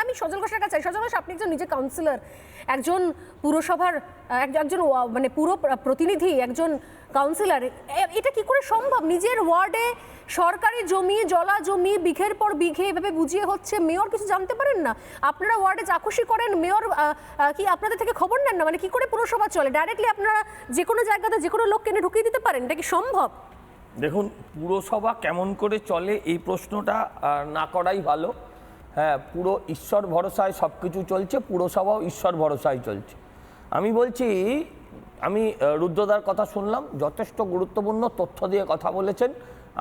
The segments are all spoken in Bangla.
আমি সজল ঘোষের কাছে, সজল ঘোষ আপনি একজন নিজে কাউন্সিলর, একজন পুরসভার একজন মানে পুরো প্রতিনিধি, একজন কাউন্সিলর, এটা কি করে সম্ভব? নিজের ওয়ার্ডে সরকারি জমি, জলা জমি বিঘের পর বিঘে এভাবে বুঝিয়ে হচ্ছে, মেয়র কিছু জানতে পারেন না? আপনারা ওয়ার্ডে যা খুশি করেন, মেয়র কি আপনাদের থেকে খবর নেন না? মানে কি করে পুরসভা চলে? ডাইরেক্টলি আপনারা যে কোনো জায়গাতে যে কোনো লোককে এনে ঢুকিয়ে দিতে পারেন, এটা কি সম্ভব? দেখুন, পুরসভা কেমন করে চলে এই প্রশ্নটা না করাই ভালো। হ্যাঁ, পুরো ঈশ্বর ভরসায় সব কিছু চলছে, পুরসভাও ঈশ্বর ভরসায় চলছে। আমি বলছি, আমি রুদ্রদার কথা শুনলাম, যথেষ্ট গুরুত্বপূর্ণ তথ্য দিয়ে কথা বলেছেন।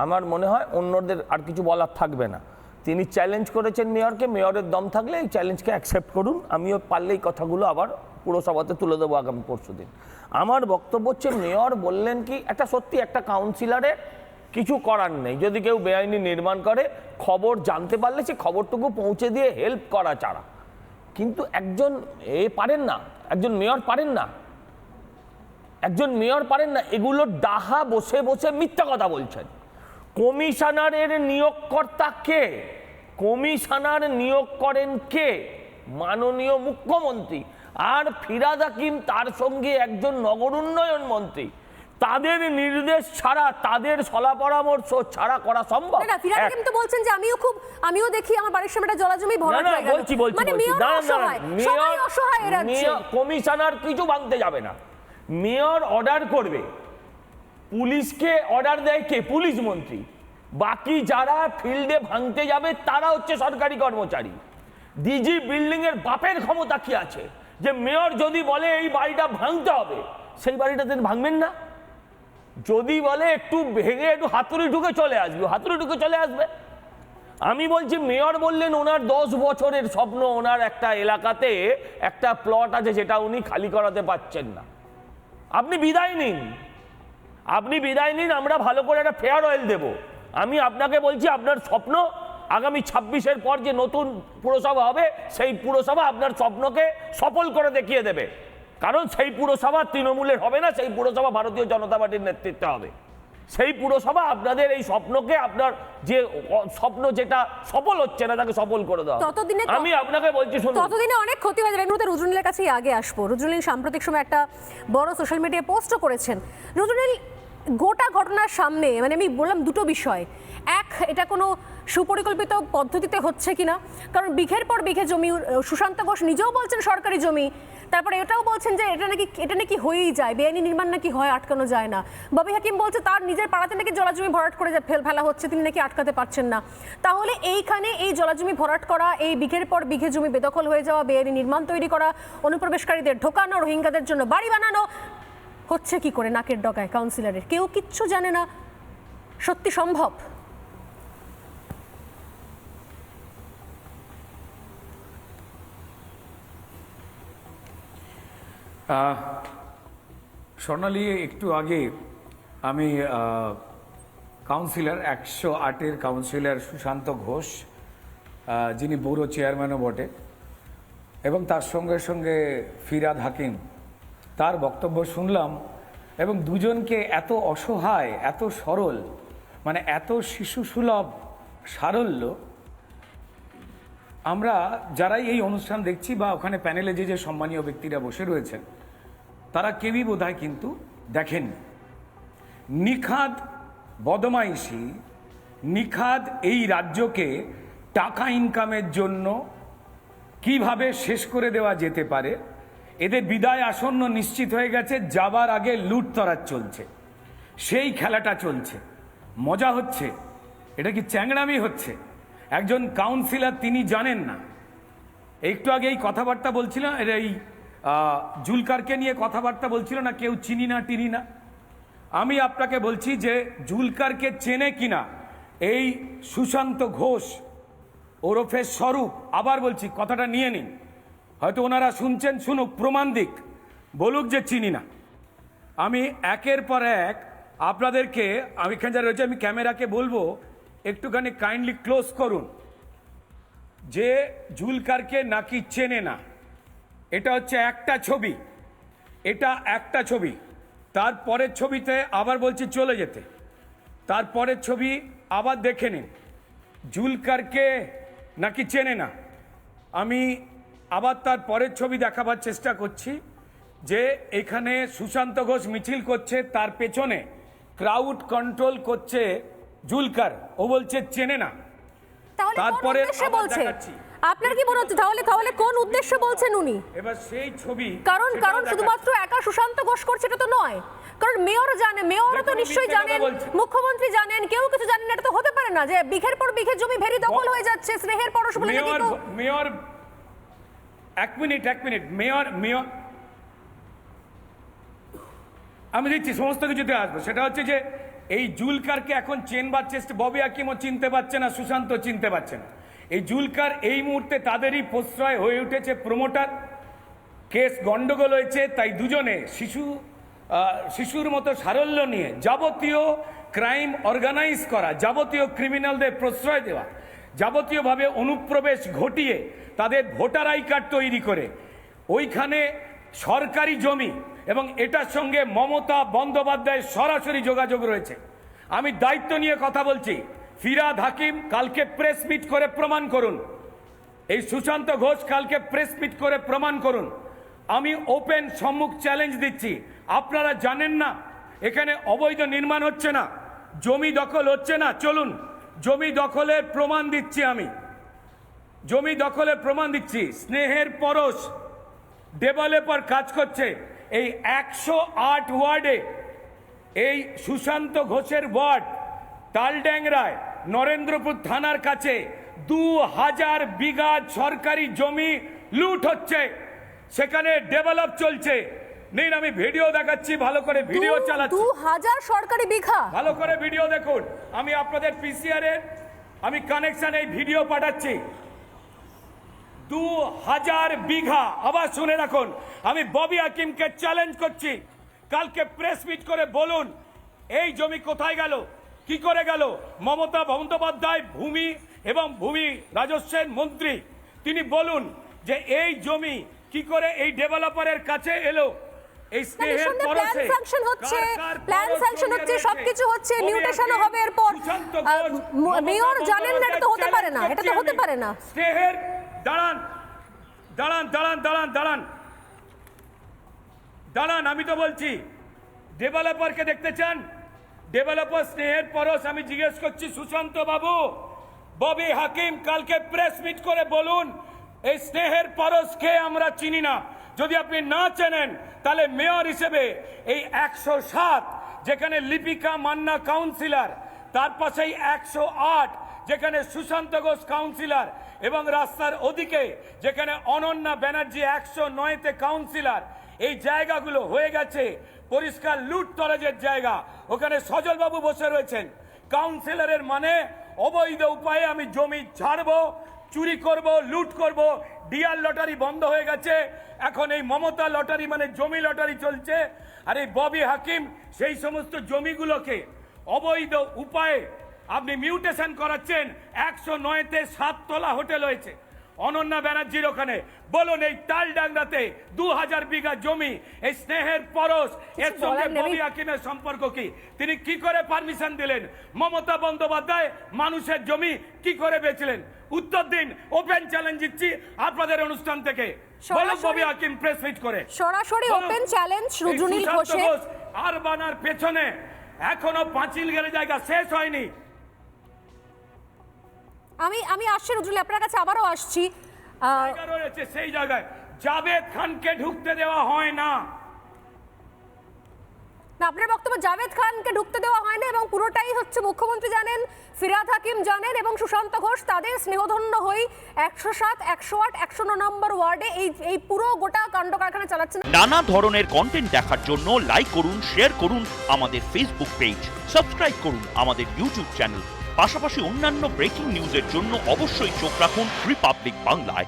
আমার মনে হয় অন্যদের আর কিছু বলার থাকবে না। তিনি চ্যালেঞ্জ করেছেন মেয়রকে, মেয়রের দম থাকলে এই চ্যালেঞ্জকে অ্যাকসেপ্ট করুন। আমিও পারলে এই কথাগুলো আবার পুরসভাতে তুলে দেবো আগামী পরশুদিন। আমার বক্তব্য হচ্ছে, মেয়র বললেন কি, একটা সত্যি একটা কাউন্সিলরের কিছু করার নেই, যদি কেউ বেআইনি নির্মাণ করে খবর জানতে পারলে সে খবরটুকু পৌঁছে দিয়ে হেল্প করা ছাড়া। কিন্তু একজন পারেন না, একজন মেয়র পারেন না, একজন মেয়র পারেন না। এগুলো ডাহা বসে বসে মিথ্যা কথা বলছেন। কমিশনারের নিয়োগকর্তা কে? কমিশনার নিয়োগ করেন কে? মাননীয় মুখ্যমন্ত্রী। আর ফিরহাদ হাকিম, তার সঙ্গে একজন নগর উন্নয়ন মন্ত্রী। তাদের নির্দেশ ছাড়া, তাদের সলা পরামর্শ ছাড়া করা সম্ভব? না, ফিরহাদ হাকিম তো বলছেন যে আমিও দেখি আমার বাড়ির সামনে একটা জলাজমি ভরাট হয়ে গেল। মানে মেয়র অসহায়, সবাই অসহায় এর রাজ্যে। কমিশনার কিছু ভাঙতে যাবে না, মেয়র অর্ডার করবে। পুলিশকে অর্ডার দেয় কে? পুলিশ মন্ত্রী। বাকি যারা ফিল্ডে ভাঙতে যাবে তারা হচ্ছে সরকারি কর্মচারী। ডিজি বিল্ডিং এর বাপের ক্ষমতা কি আছে যে মেয়র যদি বলে এই বাড়িটা ভাঙতে হবে, সেই বাড়িটা তিনি ভাঙবেন না? যদি বলে একটু ভেঙে একটু হাতুড়ি ঢুকে চলে আসবে, হাতুড়ি ঢুকে চলে আসবে। আমি বলছি, মেয়র বললেন ওনার 10 বছরের স্বপ্ন, ওনার একটা এলাকাতে একটা প্লট আছে যেটা উনি খালি করাতে পারছেন না। আপনি বিদায় নিন, আপনি বিদায় নিন, আমরা ভালো করে একটা ফেয়ার অয়েল দেব। আমি আপনাকে বলছি, আপনার স্বপ্ন আগামী 26-এর পর যে নতুন পুরসভা হবে, সেই পুরসভা আপনার স্বপ্নকে সফল করে দেখিয়ে দেবে। কারণ সেই পুরসভা তৃণমূলের হবে না, সেই পুরসভা ভারতীয় জনতা পার্টির নেতৃত্বে হবে। সেই পুরসভা আপনাদের এই স্বপ্নকে, আপনার যে স্বপ্ন যেটা সফল হচ্ছে না, তাকে সফল করে দেওয়া। আমি আপনাকে বলছি, শুনুন, ততদিনে অনেক ক্ষতি হয়ে যাবে। মুহূর্তে রুজুনীলের কাছেই আগে আসবো। রুজুনীল সাম্প্রতিক সময় একটা বড় সোশ্যাল মিডিয়ায় পোস্টও করেছেন। রুজুনীল, গোটা ঘটনার সামনে মানে আমি বললাম দুটো বিষয়। এক, এটা কোনো সুপরিকল্পিত পদ্ধতিতে হচ্ছে কিনা, কারণ বিঘের পর বিঘে জমি, সুশান্ত ঘোষ নিজেও বলছেন সরকারি জমি, তারপরে এটাও বলছেন যে এটা নাকি হয়েই যায়, বেআইনি নির্মাণ নাকি হয়, আটকানো যায় না। ববি হাকিম বলছে তার নিজের পাড়াতে নাকি জলাজমি ভরাট করে ফেলা হচ্ছে, তিনি নাকি আটকাতে পারছেন না। তাহলে এইখানে এই জলাজমি ভরাট করা, এই বিঘের পর বিঘে জমি বেদখল হয়ে যাওয়া, বেআইনি নির্মাণ তৈরি করা, অনুপ্রবেশকারীদের ঢোকানো, রোহিঙ্গাদের জন্য বাড়ি বানানো হচ্ছে কি করে নাকের ডগায় কাউন্সিলরের? কেউ কিচ্ছু জানে না। সত্যি সম্ভব? স্বর্ণালী, একটু আগে আমি কাউন্সিলর 108-এর কাউন্সিলর সুশান্ত ঘোষ, যিনি পৌর চেয়ারম্যানও বটে, এবং তার সঙ্গে সঙ্গে ফিরহাদ হাকিম, তার বক্তব্য শুনলাম। এবং দুজনকে এত অসহায়, এত সরল, মানে এত শিশুসুলভ সারল্য, আমরা যারাই এই অনুষ্ঠান দেখছি বা ওখানে প্যানেলে যে সম্মানীয় ব্যক্তিরা বসে রয়েছেন, তারা কেউই বোধহয় কিন্তু দেখেননি। নিখাদ বদমাইশি, নিখাদ এই রাজ্যকে টাকা ইনকামের জন্য কিভাবে শেষ করে দেওয়া যেতে পারে, এদের বিদায় আসন্ন নিশ্চিত হয়ে গেছে। যাবার আগে লুটতরাজ চলছে, সেই খেলাটা চলছে। মজা হচ্ছে, এটা কি চ্যাংড়ামি হচ্ছে? একজন কাউন্সিলর তিনি জানেন না। একটু আগে এই কথাবার্তা বলছিল, এই জুলকারকে নিয়ে কথাবার্তা বলছিল না, কেউ চিনি না টিনি না। আমি আপনাকে বলছি যে জুলকারকে চেনে কিনা এই সুশান্ত ঘোষ ওরফে স্বরূপ। আবার বলছি, কথাটা নিয়ে নিন, হয়তো ওনারা শুনছেন, শুনুক, প্রমাণ দিক, বলুক যে চিনি না। আমি একের পর এক আপনাদেরকে, আমি এখানে যা রয়েছে, আমি ক্যামেরাকে বলবো একটুখানি কাইন্ডলি ক্লোজ করুন, যে জুলকারকে নাকি চেনে না। এটা হচ্ছে একটা ছবি, এটা একটা ছবি। তারপরের ছবিতে আবার বলছি চলে যেতে, তারপরের ছবি আবার দেখে নিন। জুলকারকে নাকি চেনে না। আমি আবার তার পরের ছবি দেখাবার চেষ্টা করছি যে এখানে সুশান্ত ঘোষ মিছিল করছে, তার পেছনে ক্রাউড কন্ট্রোল করছে জুলকার, ও বলছে চেনে না। তাহলে কোন তারপরে উদ্দেশ্যে আবার বলছে? দেখাচ্ছি। আপনার কি মনে হচ্ছে তাহলে কোন উদ্দেশ্যে বলছেন উনি? এবার সেই ছবি কারণ সেটাও কারণ দেখাচ্ছি। শুধুমাত্র একা সুশান্ত ঘোষ করছে এটা তো নয়, কারণ মেয়র জানে, মেয়র তো দেখুন, নিশ্চয়ই মিথ্যে কথা জানেন, বলছে। মুখ্যমন্ত্রী জানেন, কেউ কিছু জানেন না। এটা তো হতে পারে না যে বিঘের পর বিঘে জমি ভেরি দখল হয়ে যাচ্ছে স্নেহের পরশ বলে নাকি। তো মেয়র এক মিনিট মেয়র আমি দিচ্ছি, সমস্ত কিছুতে আসবো। সেটা হচ্ছে যে এই জুলকারকে এখন চেনবার চেষ্টা, ববি হাকিমও চিনতে পারছে না, সুশান্ত চিনতে পারছে না। এই জুলকার এই মুহূর্তে তাদেরই প্রশ্রয় হয়ে উঠেছে প্রমোটার। কেস গন্ডগোল হয়েছে, তাই দুজনে শিশুর মতো সারল্য নিয়ে যাবতীয় ক্রাইম অর্গানাইজ করা, যাবতীয় ক্রিমিনালদের প্রশ্রয় দেওয়া, যাবতীয়ভাবে অনুপ্রবেশ ঘটিয়ে তাদের ভোটার আই কার্ড তৈরি করে ওইখানে সরকারি জমি, এবং এটার সঙ্গে মমতা বন্দ্যোপাধ্যায়ের সরাসরি যোগাযোগ রয়েছে। আমি দায়িত্ব নিয়ে কথা বলছি, ফিরহাদ হাকিম কালকে প্রেস মিট করে প্রমাণ করুন, এই সুশান্ত ঘোষ কালকে প্রেস মিট করে প্রমাণ করুন। আমি ওপেন সম্মুখ চ্যালেঞ্জ দিচ্ছি, আপনারা জানেন না এখানে অবৈধ নির্মাণ হচ্ছে না, জমি দখল হচ্ছে না, চলুন জমি দখলের প্রমাণ দিচ্ছি। আমি জমি দখলের প্রমাণ দিচ্ছি। স্নেহের পরশ ডেভেলপার কাজ করছে এই 108 ওয়ার্ডে, এই সুশান্ত ঘোষের ওয়ার্ড তালড্যাংরায় নরেন্দ্রপুর থানার কাছে 2000 বিঘা সরকারি জমি লুট হচ্ছে, সেখানে ডেভেলপ চলছে। নিন, আমি ভিডিও দেখাচ্ছি, ভালো করে ভিডিও চালাচ্ছি। 2000 সরকারি বিঘা, ভালো করে ভিডিও দেখুন। আমি আপনাদের পিসিআর এর আমি কানেকশন এই ভিডিও পাঠাচ্ছি। 2000 বিঘা, আবার শুনে রাখুন। আমি ববি হাকিমকে চ্যালেঞ্জ করছি, কালকে প্রেস মিট করে বলুন এই জমি কোথায় গেল, কি করে গেল। মমতা বন্দ্যোপাধ্যায় ভূমি এবং ভূমি রাজস্বের মন্ত্রী, তিনি বলুন যে এই জমি কি করে এই ডেভেলপারের কাছে এলো। এই স্নেহের পরশে প্ল্যান স্যাংশন হচ্ছে, সবকিছু হচ্ছে, মিউটেশনও হবে এরপর। মেয়র জানেন না, এটা তো হতে পারে না, এটা তো হতে পারে না। স্নেহের দাঁড়ান দাঁড়ান দাঁড়ান দাঁড়ান দাঁড়ান দাঁড়ান, আমি তো বলছি ডেভেলপারকে দেখতে চান, ডেভেলপার স্নেহের পরশ। আমি জিজ্ঞেস করছি সুশান্ত বাবু, ববি হাকিম কালকে প্রেস মিট করে বলুন এই স্নেহের পরশকে আমরা চিনি না। যদি আপনি না চেনেন তাহলে মেয়র হিসেবে এই 107 যেখানে লিপিকা মান্না কাউন্সিলর, তার পাশেই 108 যেখানে সুশান্ত ঘোষ কাউন্সিলর, এবং রাস্তার ওদিকে যেখানে অনন্যা ব্যানার্জি 109তে কাউন্সিলর, এই জায়গাগুলো হয়ে গেছে পরিষ্কার লুট তরাজের জায়গা। ওখানে সজল বাবু বসে রয়েছেন। কাউন্সিলরের মানে অবৈধ উপায়ে আমি জমি ছাড়বো, চুরি করব, লুট করব। ডিআর লটারি বন্ধ হয়ে গেছে, এখন এই মমতা লটারি মানে জমি লটারি চলছে। আর এই ববি হাকিম সেই সমস্ত জমিগুলোকে অবৈধ উপায়ে আপনি মিউটেশন করাচ্ছেন। 109তে 7 তলা হোটেল হয়েছে অনন্যা ব্যানার্জির ওখানে। বলুন এই তালডাংরাতে 2000 বিঘা জমি, এই স্নেহের পরশ, এর সঙ্গে ববি হাকিমের সম্পর্ক কি? তিনি কি করে পারমিশন দিলেন? মমতা বন্দ্যোপাধ্যায় মানুষের জমি কি করে বেচলেন? উত্তর দিন। ওপেন চ্যালেঞ্জ দিচ্ছি আপনাদের অনুষ্ঠান থেকে, বলুন ববি হাকিম প্রেস মিট করে সরাসরি ওপেন চ্যালেঞ্জ রুজুনীল ঘোষের। আর বানার পেছনে এখনো পাঁচিল গেলে জায়গা শেষ হয়নি। আমি আসছি রুজুনীল, আপনার কাছে আবারও আসছি। রয়েছে সেই জায়গায় জাভেদ খানকে ঢুকতে দেওয়া হয় না। না, আপনার বক্তব্য জাভেদ খানকে ঢুকতে দেওয়া হয় না, এবং পুরোটাই হচ্ছে মুখ্যমন্ত্রী জানেন, ফিরহাদ হাকিম জানেন, এবং সুশান্ত ঘোষ তাদের স্নেহধন্য হয়ে 107, 108, 109 নম্বর ওয়ার্ডে এই পুরো গোটা কাণ্ড কারখানা চালাচ্ছেন। নানা ধরনের কন্টেন্ট দেখার জন্য লাইক করুন, শেয়ার করুন আমাদের ফেসবুক পেজ, সাবস্ক্রাইব করুন আমাদের ইউটিউব চ্যানেল। পাশাপাশি অন্যান্য ব্রেকিং নিউজের জন্য অবশ্যই চোখ রাখুন রিপাবলিক বাংলায়।